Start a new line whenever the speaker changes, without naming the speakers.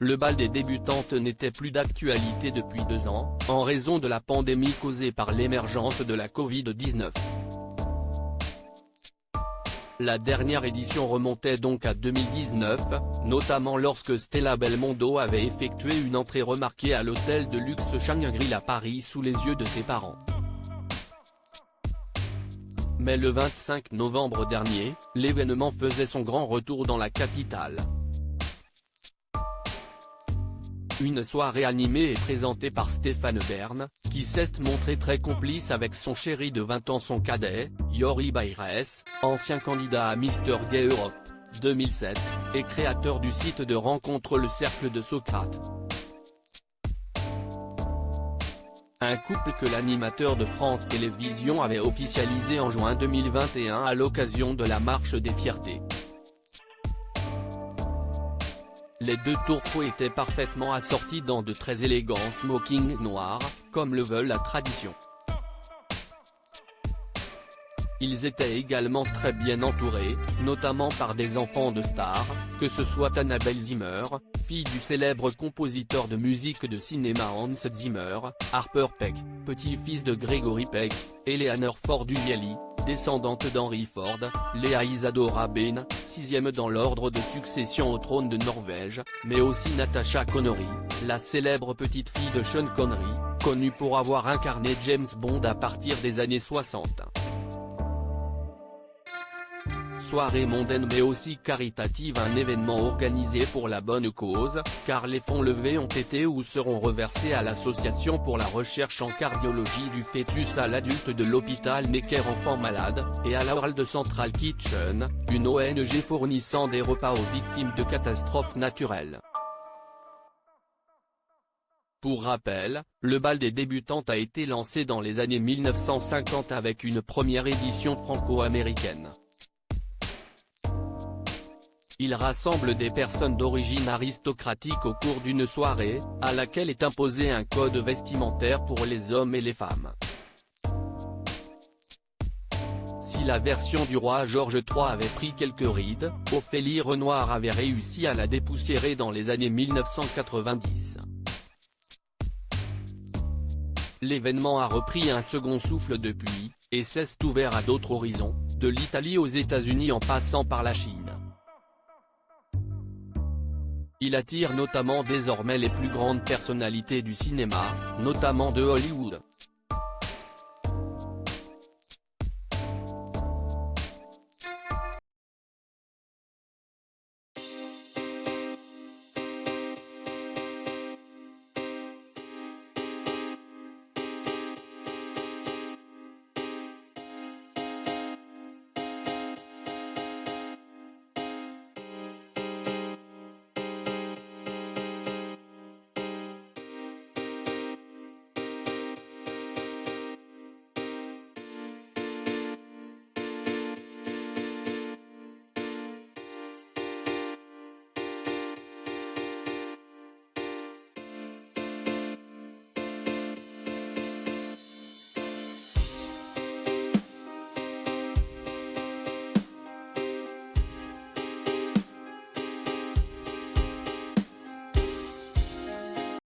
le bal des débutantes n'était plus d'actualité depuis 2 ans, en raison de la pandémie causée par l'émergence de la Covid-19. La dernière édition remontait donc à 2019, notamment lorsque Stella Belmondo avait effectué une entrée remarquée à l'hôtel de luxe Shangri-La à Paris sous les yeux de ses parents. Mais le 25 novembre dernier, l'événement faisait son grand retour dans la capitale. Une soirée animée et présentée par Stéphane Bern, qui s'est montré très complice avec son chéri de 20 ans, son cadet, Yori Bayrès, ancien candidat à Mister Gay Europe 2007, et créateur du site de rencontre Le Cercle de Socrate. Un couple que l'animateur de France Télévisions avait officialisé en juin 2021 à l'occasion de la Marche des Fiertés. Les deux tourtereaux étaient parfaitement assortis dans de très élégants smokings noirs, comme le veut la tradition. Ils étaient également très bien entourés, notamment par des enfants de stars, que ce soit Annabelle Zimmer, fille du célèbre compositeur de musique de cinéma Hans Zimmer, Harper Peck, petit-fils de Gregory Peck, Eleanor Ford-Uvielli, descendante d'Henry Ford, Léa Isadora Behn, 6e dans l'ordre de succession au trône de Norvège, mais aussi Natasha Connery, la célèbre petite-fille de Sean Connery, connue pour avoir incarné James Bond à partir des années 60. Soirée mondaine mais aussi caritative, un événement organisé pour la bonne cause, car les fonds levés ont été ou seront reversés à l'Association pour la recherche en cardiologie du fœtus à l'adulte de l'hôpital Necker Enfants Malades, et à la World Central Kitchen, une ONG fournissant des repas aux victimes de catastrophes naturelles. Pour rappel, le bal des débutantes a été lancé dans les années 1950 avec une première édition franco-américaine. Il rassemble des personnes d'origine aristocratique au cours d'une soirée, à laquelle est imposé un code vestimentaire pour les hommes et les femmes. Si la version du roi George III avait pris quelques rides, Ophélie Renoir avait réussi à la dépoussiérer dans les années 1990. L'événement a repris un second souffle depuis, et s'est ouvert à d'autres horizons, de l'Italie aux États-Unis en passant par la Chine. Il attire notamment désormais les plus grandes personnalités du cinéma, notamment de Hollywood.